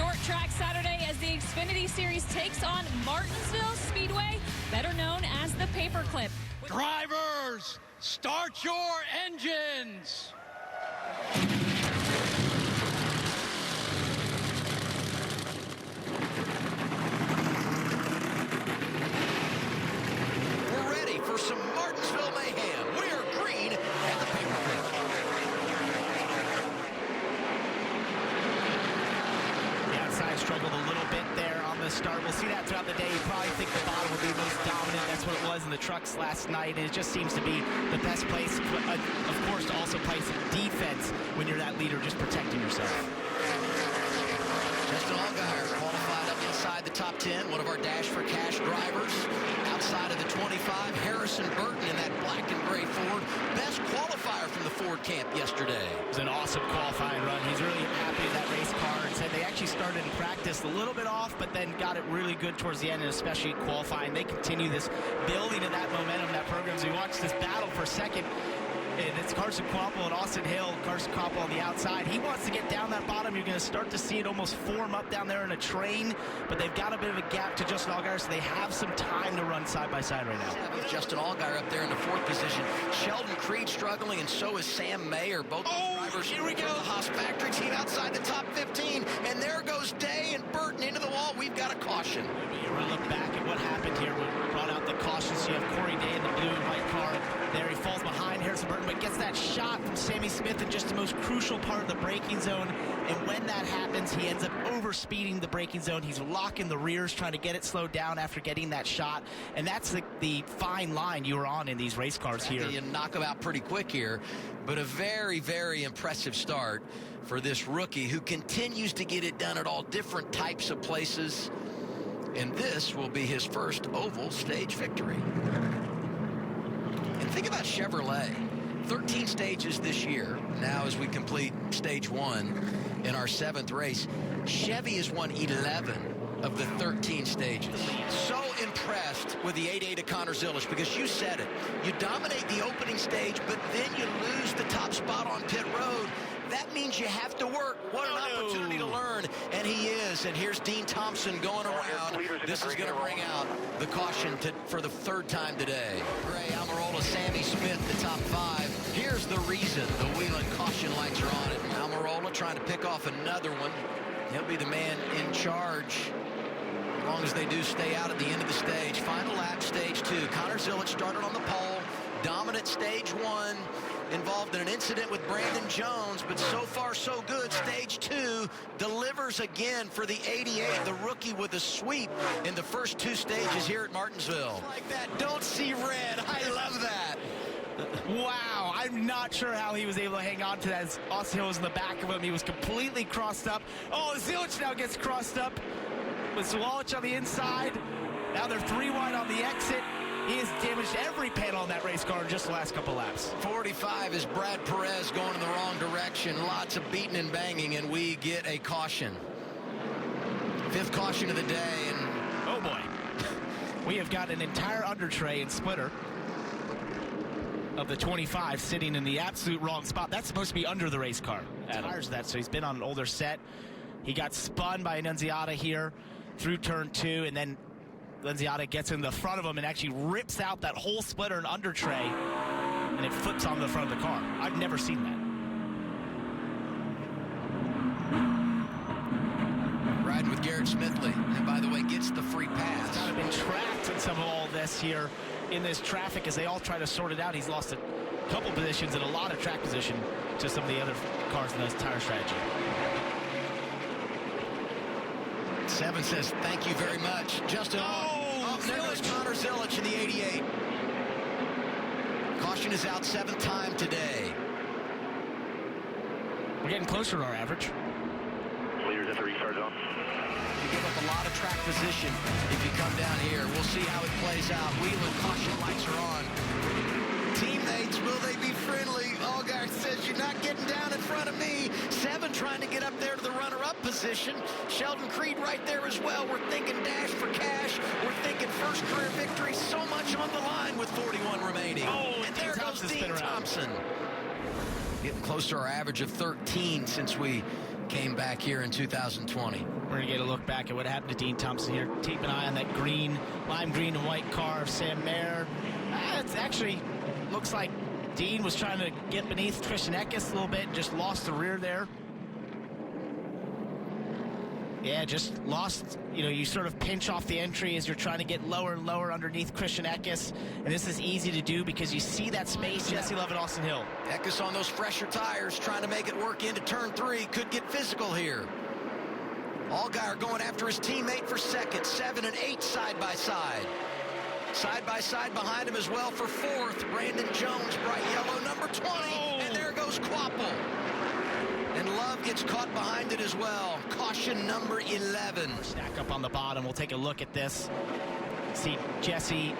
short track Saturday as the Xfinity Series takes on Martinsville Speedway, better known as the Paperclip. Drivers, start your engines! We're ready for some Martinsville mayhem. We're green at the Paperclip. The outside struggled a little bit there on the start. We'll see that throughout the day. You probably think the bottom will be most dominant. That's what it was in the trucks last night. And it just seems to be the best place, of course, to also play some defense when you're that leader, just protecting yourself. Justin Allgaier qualified up inside the top 10. One of our Dash for Cash drivers. Outside of the 25, Harrison Burton in that black and gray Ford. Best qualifier from the Ford camp yesterday. It was an awesome qualifying run. He's really happy with that race car and said they actually started in practice a little bit off, but then got it really good towards the end, and especially qualifying. They continue this building of that momentum, that program. As we watch this battle for second, and it's Carson Kvapil and Austin Hill. Carson Kvapil on the outside. He wants to get down that bottom. You're going to start to see it almost form up down there in a train, but they've got a bit of a gap to Justin Allgaier, so they have some time to run side by side right now. With Justin Allgaier up there in the fourth position. Sheldon Creed struggling, and so is Sam Mayer. Both drivers here we go. From the Haas factory team outside the top 15. And there goes Day and Burton into the wall. We've got a caution. We're going to look back at what happened here. We brought out the caution. So you have Corey Day in the blue and white car. There he falls behind Harrison Burton, but gets that shot from Sammy Smith in just the most crucial part of the braking zone. And when that happens, he ends up overspeeding the braking zone. He's locking the rears, trying to get it slowed down after getting that shot. And that's the fine line you were on in these race cars here. You knock them out pretty quick here, but a very, very impressive start for this rookie who continues to get it done at all different types of places. And this will be his first oval stage victory. And think about Chevrolet. 13 stages this year. Now as we complete stage 1 in our 7th race, Chevy has won 11 of the 13 stages. So impressed with the 8-8 of Connor Zilisch, because you said it. You dominate the opening stage, but then you lose the top spot on pit road. That means you have to work. What an opportunity to learn. And he is. And here's Dean Thompson going around. This is going to bring out the caution for the 3rd time today. Gray, Almirola, Sammy Smith, the top 5. Here's the reason the Whelen caution lights are on it. Almirola trying to pick off another one. He'll be the man in charge as long as they do stay out at the end of the stage. Final lap, stage 2. Connor Zilisch started on the pole. Dominant stage 1. Involved in an incident with Brandon Jones, but so far so good. Stage 2 delivers again for the 88, the rookie with a sweep in the first 2 stages here at Martinsville. Like that, don't see red. I love that. Wow, I'm not sure how he was able to hang on to that. Austin Hill was in the back of him. He was completely crossed up. Oh, Zilisch now gets crossed up with Zilisch on the inside. Now they're 3 wide on the exit. He has damaged every panel on that race car in just the last couple laps. 45 is Brad Perez going in the wrong direction. Lots of beating and banging, and we get a caution. 5th caution of the day. And oh, boy. We have got an entire under tray and splitter of the 25 sitting in the absolute wrong spot. That's supposed to be under the race car. Tires that, so he's been on an older set. He got spun by Annunziata here through turn 2, and then Annunziata gets in the front of him and actually rips out that whole splitter and under tray, and it flips on the front of the car. I've never seen that. Riding with Garrett Smithley, and by the way, gets the free pass. He's kind of been trapped in some of all this here in this traffic as they all try to sort it out. He's lost a couple positions and a lot of track position to some of the other cars in this tire strategy. 7 says, thank you very much. Justin, there goes Connor Zilisch in the 88. Caution is out 7th time today. We're getting closer to our average. Leaders at the restart zone. You give up a lot of track position if you come down here. We'll see how it plays out. Whelen caution lights are on. Teammates, will they be friendly? Allgaier says, you're not getting down in front of me. 7 trying to get up there to the runner-up position. Sheldon Creed right there as well. We're thinking Dash for Cash. We're thinking first career victory. So much on the line with 41 remaining. Oh, and there goes Dean Thompson. Getting close to our average of 13 since we came back here in 2020. We're going to get a look back at what happened to Dean Thompson here. Keep an eye on that lime green and white car of Sam Mayer. It actually looks like Dean was trying to get beneath Christian Eckes a little bit and just lost the rear there. Yeah, just lost, you sort of pinch off the entry as you're trying to get lower and lower underneath Christian Eckes. And this is easy to do because you see that space. Jesse Love and Austin Hill. Eckes on those fresher tires, trying to make it work into turn 3. Could get physical here. Allgaier going after his teammate for second. 7 and 8 side by side. Side by side behind him as well for fourth. Brandon Jones, bright yellow, number 20. And there goes Quapple. And Love gets caught behind it as well. Caution number 11. Stack up on the bottom. We'll take a look at this. See Jesse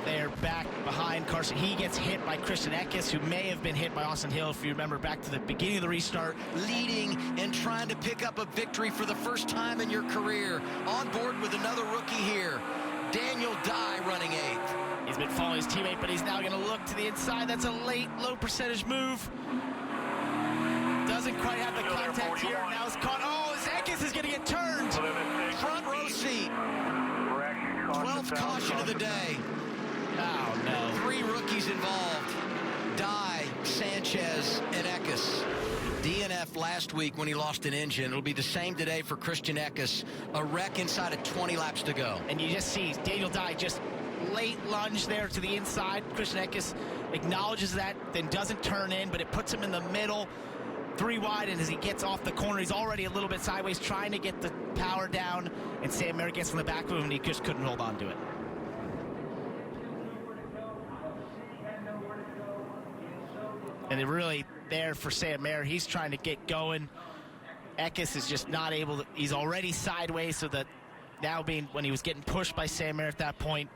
there back behind Carson. He gets hit by Christian Eckes, who may have been hit by Austin Hill, if you remember back to the beginning of the restart. Leading and trying to pick up a victory for the first time in your career. On board with another rookie here. Daniel Dye running 8th. He's been following his teammate, but he's now going to look to the inside. That's a late, low percentage move. Doesn't quite have the contact here. Now it's caught. Oh, Eckes is going to get turned. Front row seat. 12th caution of the day. Oh, no. 3 rookies involved. Dye, Sanchez, and Eckes. DNF last week when he lost an engine. It'll be the same today for Christian Eckes. A wreck inside of 20 laps to go. And you just see Daniel Dye just late lunge there to the inside. Christian Eckes acknowledges that, then doesn't turn in, but it puts him in the middle. 3 wide, and as he gets off the corner, he's already a little bit sideways, trying to get the power down, and Sam Mayer gets from the back of him, and he just couldn't hold on to it. And it really there for Sam Mayer. He's trying to get going. Eckes is just not able to. He's already sideways, so that now when he was getting pushed by Sam Mayer at that point,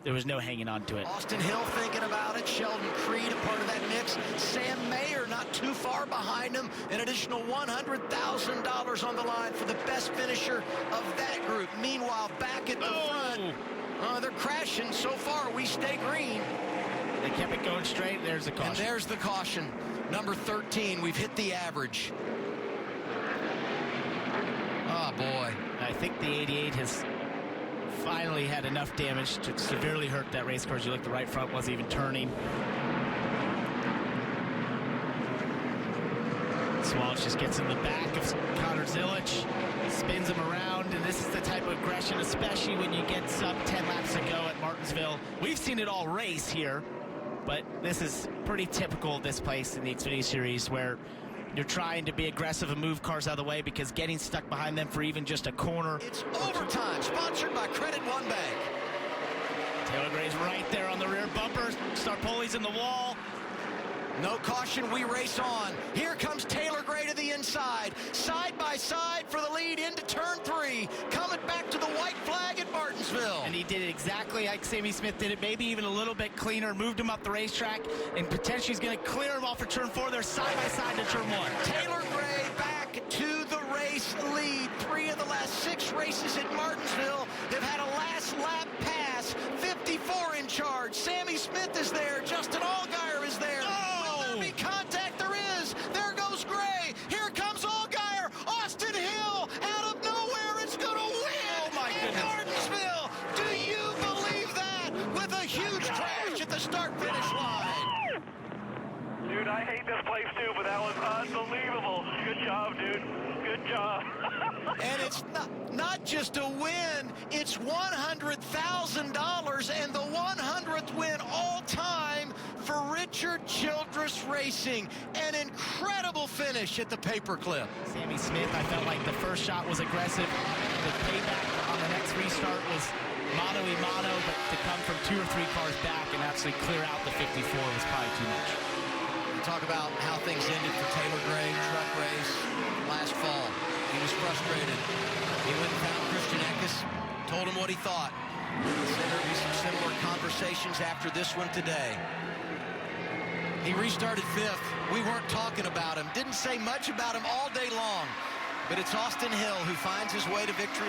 there was no hanging on to it. Austin Hill thinking about it. Sheldon Creed a part of that mix. Sam Mayer not too far behind him. An additional $100,000 on the line for the best finisher of that group. Meanwhile, back at the front, they're crashing. So far, we stay green. They kept it going straight. There's the caution. And there's the caution. Number 13. We've hit the average. Oh, boy. I think the 88 has finally had enough damage to severely hurt that race car. As you look, the right front wasn't even turning. Swallow just gets in the back of Connor Zilich, spins him around, and this is the type of aggression, especially when you get sub 10 laps to go at Martinsville. We've seen it all race here, but this is pretty typical of this place in the Xfinity Series, where you're trying to be aggressive and move cars out of the way, because getting stuck behind them for even just a corner. It's overtime, sponsored by Credit One Bank. Taylor Gray's right there on the rear bumper. Starpoli's in the wall. No caution, we race on. Here comes Taylor Gray to the inside. Side by side for the lead into turn 3. Coming back to the white flag at Martinsville. And he did it exactly like Sammy Smith did it, maybe even a little bit cleaner. Moved him up the racetrack, and potentially he's going to clear him off for turn 4. They're side by side to turn 1. Taylor Gray back to the race lead. 3 of the last 6 races at Martinsville have had a last lap pass. 54 in charge. Sammy Smith is there. Justin Allgaier is there. Will there be contact? There is. There goes Gray. Here comes Allgaier. Austin Hill out of nowhere. It's going to win. Oh my goodness. Martinsville. Do you believe that? With a huge crash at the start-finish line. Dude, I hate this place too, but that was unbelievable. Good job, dude. Good job. And it's not just a win, it's $100,000 and the 100th win all time for Richard Childress Racing. An incredible finish at the paperclip. Sammy Smith, I felt like the first shot was aggressive. The payback on the next restart was mano-a-mano, but to come from 2 or 3 cars back and actually clear out the 54 was probably too much. Talk about how things ended for Taylor Gray, truck race last fall. He was frustrated. He went and found Christian Eckes, told him what he thought. Said there'd be some similar conversations after this one today. He restarted 5th. We weren't talking about him. Didn't say much about him all day long. But it's Austin Hill who finds his way to victory.